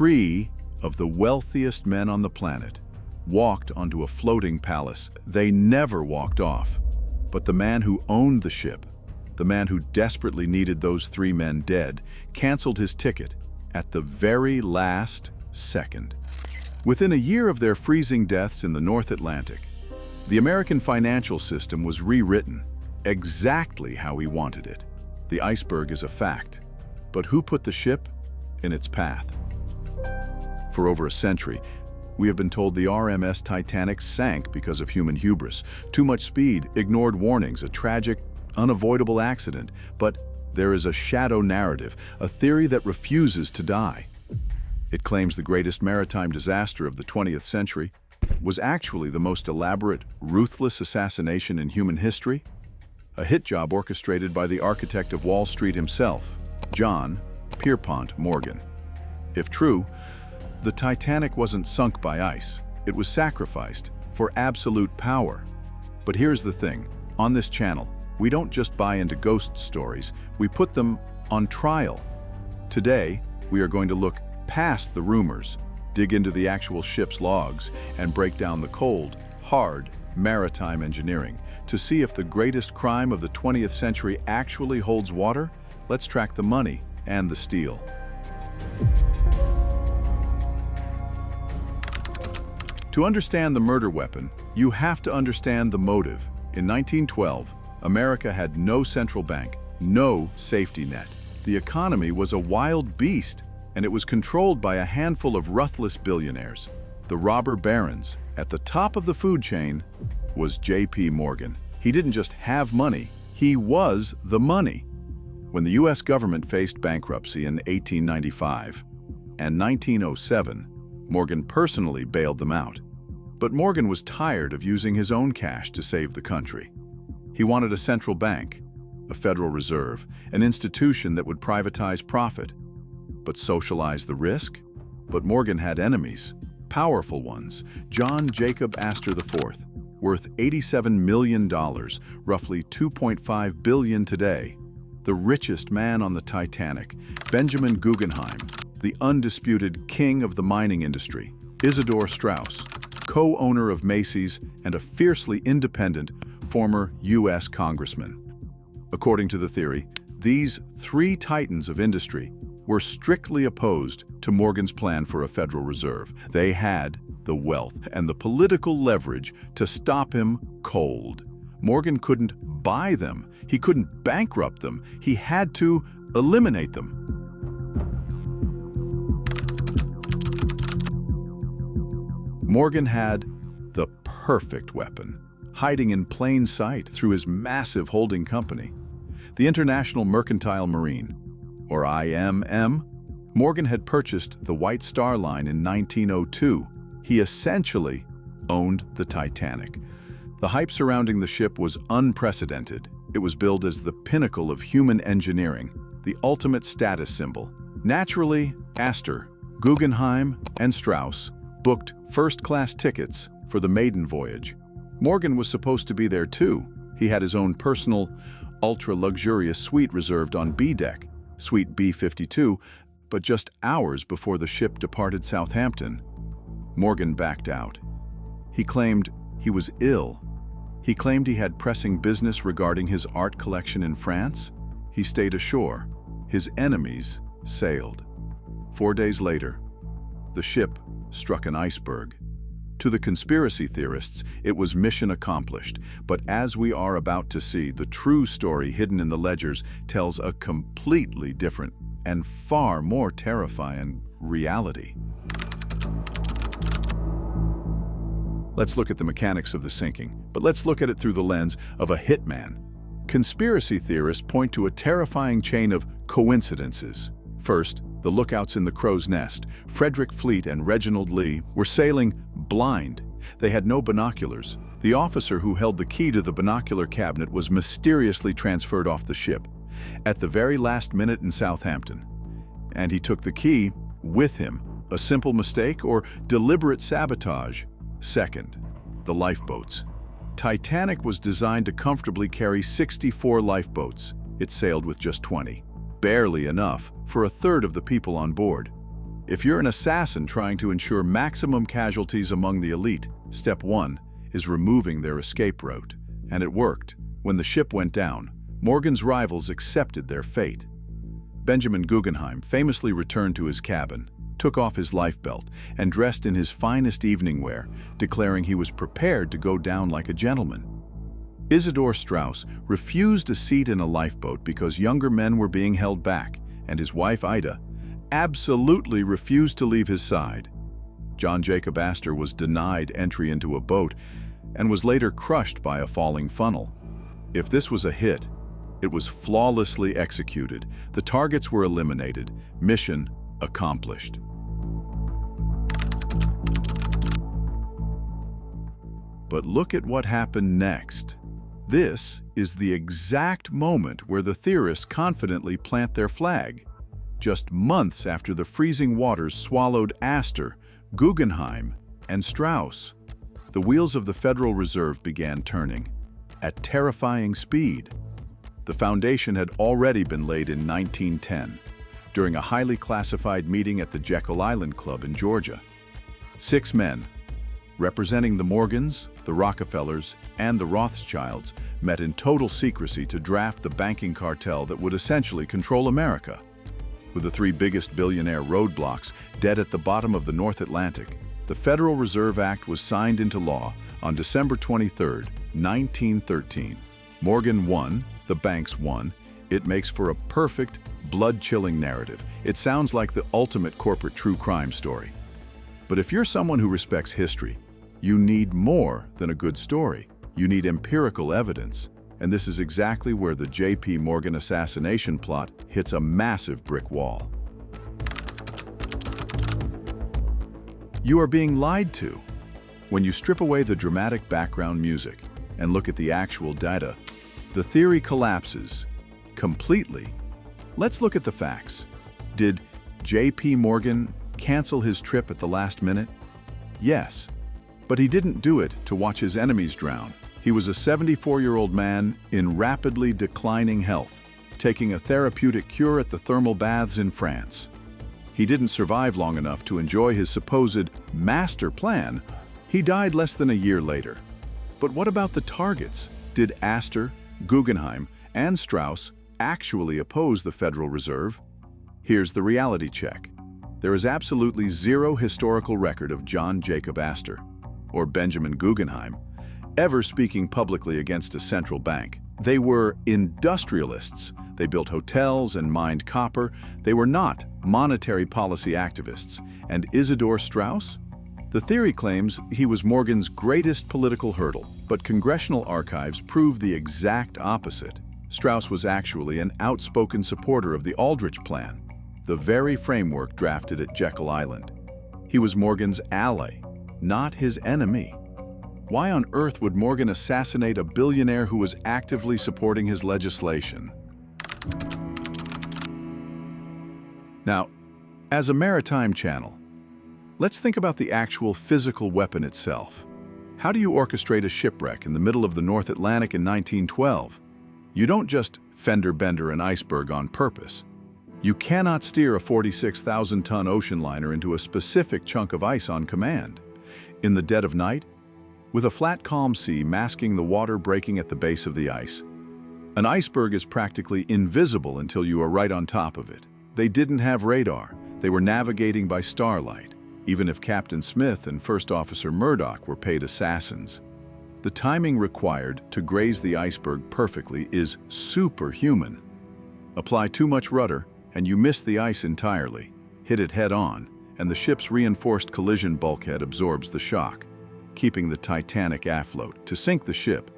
Three of the wealthiest men on the planet walked onto a floating palace. They never walked off. But the man who owned the ship, the man who desperately needed those three men dead, canceled his ticket at the very last second. Within a year of their freezing deaths in the North Atlantic, the American financial system was rewritten exactly how he wanted it. The iceberg is a fact, but who put the ship in its path? For over a century, we have been told the RMS Titanic sank because of human hubris. Too much speed, ignored warnings, a tragic, unavoidable accident. But there is a shadow narrative, a theory that refuses to die. It claims the greatest maritime disaster of the 20th century was actually the most elaborate, ruthless assassination in human history, a hit job orchestrated by the architect of Wall Street himself, John Pierpont Morgan. If true, the Titanic wasn't sunk by ice. It was sacrificed for absolute power. But here's the thing. On this channel, we don't just buy into ghost stories, we put them on trial. Today, we are going to look past the rumors, dig into the actual ship's logs, and break down the cold, hard, maritime engineering. To see if the greatest crime of the 20th century actually holds water, let's track the money and the steel. To understand the murder weapon, you have to understand the motive. In 1912, America had no central bank, no safety net. The economy was a wild beast, and it was controlled by a handful of ruthless billionaires. The robber barons. At the top of the food chain was J.P. Morgan. He didn't just have money, he was the money. When the U.S. government faced bankruptcy in 1895 and 1907, Morgan personally bailed them out. But Morgan was tired of using his own cash to save the country. He wanted a central bank, a Federal Reserve, an institution that would privatize profit, but socialize the risk. But Morgan had enemies, powerful ones. John Jacob Astor IV, worth $87 million, roughly $2.5 billion today. The richest man on the Titanic, Benjamin Guggenheim, the undisputed king of the mining industry. Isidor Straus, co-owner of Macy's and a fiercely independent former U.S. congressman. According to the theory, these three titans of industry were strictly opposed to Morgan's plan for a Federal Reserve. They had the wealth and the political leverage to stop him cold. Morgan couldn't buy them. He couldn't bankrupt them. He had to eliminate them. Morgan had the perfect weapon, hiding in plain sight through his massive holding company, the International Mercantile Marine, or IMM. Morgan had purchased the White Star Line in 1902. He essentially owned the Titanic. The hype surrounding the ship was unprecedented. It was billed as the pinnacle of human engineering, the ultimate status symbol. Naturally, Astor, Guggenheim, and Straus booked first-class tickets for the maiden voyage. Morgan was supposed to be there too. He had his own personal, ultra-luxurious suite reserved on B deck, Suite B-52, but just hours before the ship departed Southampton, Morgan backed out. He claimed he was ill. He claimed he had pressing business regarding his art collection in France. He stayed ashore. His enemies sailed. 4 days later, the ship struck an iceberg. To the conspiracy theorists, it was mission accomplished. But as we are about to see, the true story hidden in the ledgers tells a completely different and far more terrifying reality. Let's look at the mechanics of the sinking, but let's look at it through the lens of a hitman. Conspiracy theorists point to a terrifying chain of coincidences. First, the lookouts in the Crow's Nest, Frederick Fleet and Reginald Lee, were sailing blind. They had no binoculars. The officer who held the key to the binocular cabinet was mysteriously transferred off the ship at the very last minute in Southampton. And he took the key with him. A simple mistake or deliberate sabotage? Second, the lifeboats. Titanic was designed to comfortably carry 64 lifeboats. It sailed with just 20. Barely enough for a third of the people on board. If you're an assassin trying to ensure maximum casualties among the elite, step 1 is removing their escape route. And it worked. When the ship went down, Morgan's rivals accepted their fate. Benjamin Guggenheim famously returned to his cabin, took off his lifebelt, and dressed in his finest evening wear, declaring he was prepared to go down like a gentleman. Isidor Straus refused a seat in a lifeboat because younger men were being held back, and his wife Ida absolutely refused to leave his side. John Jacob Astor was denied entry into a boat and was later crushed by a falling funnel. If this was a hit, it was flawlessly executed. The targets were eliminated. Mission accomplished. But look at what happened next. This is the exact moment where the theorists confidently plant their flag. Just months after the freezing waters swallowed Astor, Guggenheim, and Straus, the wheels of the Federal Reserve began turning at terrifying speed. The foundation had already been laid in 1910, during a highly classified meeting at the Jekyll Island Club in Georgia. 6 men, representing the Morgans, the Rockefellers, and the Rothschilds, met in total secrecy to draft the banking cartel that would essentially control America. With the 3 biggest billionaire roadblocks dead at the bottom of the North Atlantic, the Federal Reserve Act was signed into law on December 23, 1913. Morgan won, the banks won. It makes for a perfect, blood-chilling narrative. It sounds like the ultimate corporate true crime story. But if you're someone who respects history, you need more than a good story. You need empirical evidence. And this is exactly where the J.P. Morgan assassination plot hits a massive brick wall. You are being lied to. When you strip away the dramatic background music and look at the actual data, the theory collapses completely. Let's look at the facts. Did J.P. Morgan cancel his trip at the last minute? Yes, but he didn't do it to watch his enemies drown. He was a 74-year-old man in rapidly declining health, taking a therapeutic cure at the thermal baths in France. He didn't survive long enough to enjoy his supposed master plan. He died less than a year later. But what about the targets? Did Astor, Guggenheim, and Straus actually oppose the Federal Reserve? Here's the reality check. There is absolutely zero historical record of John Jacob Astor or Benjamin Guggenheim ever speaking publicly against a central bank. They were industrialists. They built hotels and mined copper. They were not monetary policy activists. And Isidor Straus? The theory claims he was Morgan's greatest political hurdle, but congressional archives prove the exact opposite. Straus was actually an outspoken supporter of the Aldrich Plan, the very framework drafted at Jekyll Island. He was Morgan's ally, not his enemy. Why on earth would Morgan assassinate a billionaire who was actively supporting his legislation? Now, as a maritime channel, let's think about the actual physical weapon itself. How do you orchestrate a shipwreck in the middle of the North Atlantic in 1912? You don't just fender-bender an iceberg on purpose. You cannot steer a 46,000-ton ocean liner into a specific chunk of ice on command. In the dead of night, with a flat, calm sea masking the water breaking at the base of the ice, an iceberg is practically invisible until you are right on top of it. They didn't have radar. They were navigating by starlight, even if Captain Smith and First Officer Murdoch were paid assassins. The timing required to graze the iceberg perfectly is superhuman. Apply too much rudder, and you miss the ice entirely. Hit it head-on, and the ship's reinforced collision bulkhead absorbs the shock, keeping the Titanic afloat. To sink the ship,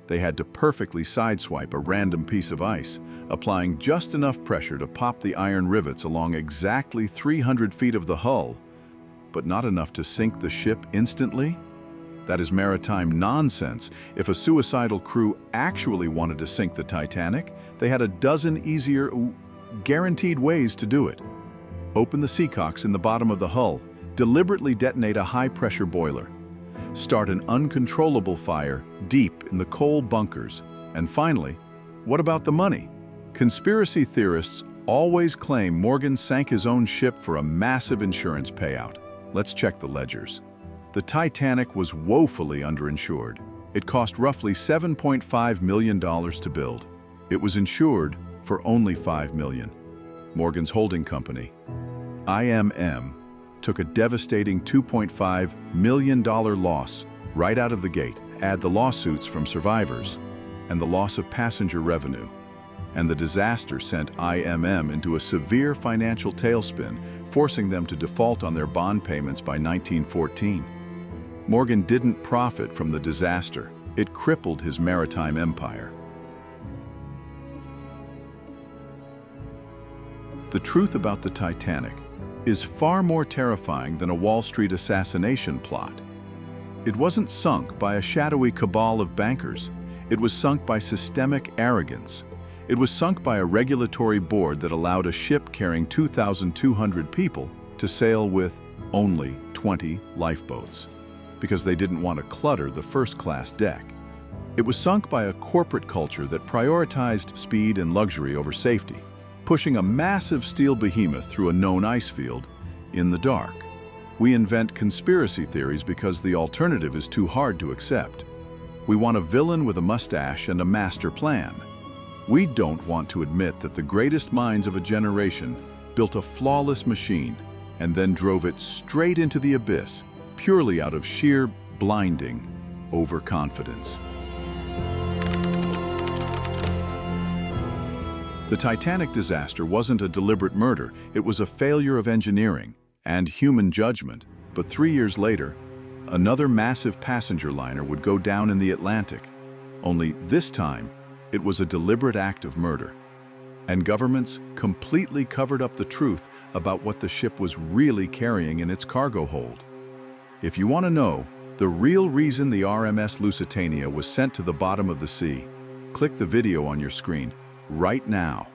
they had to perfectly sideswipe a random piece of ice, applying just enough pressure to pop the iron rivets along exactly 300 feet of the hull, but not enough to sink the ship instantly? That is maritime nonsense. If a suicidal crew actually wanted to sink the Titanic, they had a dozen easier, guaranteed ways to do it. Open the seacocks in the bottom of the hull, deliberately detonate a high-pressure boiler, start an uncontrollable fire deep in the coal bunkers, and finally, what about the money? Conspiracy theorists always claim Morgan sank his own ship for a massive insurance payout. Let's check the ledgers. The Titanic was woefully underinsured. It cost roughly $7.5 million to build. It was insured for only $5 million. Morgan's holding company, IMM, took a devastating $2.5 million loss right out of the gate. Add the lawsuits from survivors and the loss of passenger revenue, and the disaster sent IMM into a severe financial tailspin, forcing them to default on their bond payments by 1914. Morgan didn't profit from the disaster. It crippled his maritime empire. The truth about the Titanic is far more terrifying than a Wall Street assassination plot. It wasn't sunk by a shadowy cabal of bankers. It was sunk by systemic arrogance. It was sunk by a regulatory board that allowed a ship carrying 2,200 people to sail with only 20 lifeboats, because they didn't want to clutter the first-class deck. It was sunk by a corporate culture that prioritized speed and luxury over safety, pushing a massive steel behemoth through a known ice field in the dark. We invent conspiracy theories because the alternative is too hard to accept. We want a villain with a mustache and a master plan. We don't want to admit that the greatest minds of a generation built a flawless machine and then drove it straight into the abyss, purely out of sheer, blinding overconfidence. The Titanic disaster wasn't a deliberate murder. It was a failure of engineering and human judgment. But 3 years later, another massive passenger liner would go down in the Atlantic. Only this time, it was a deliberate act of murder. And governments completely covered up the truth about what the ship was really carrying in its cargo hold. If you want to know the real reason the RMS Lusitania was sent to the bottom of the sea, click the video on your screen right now.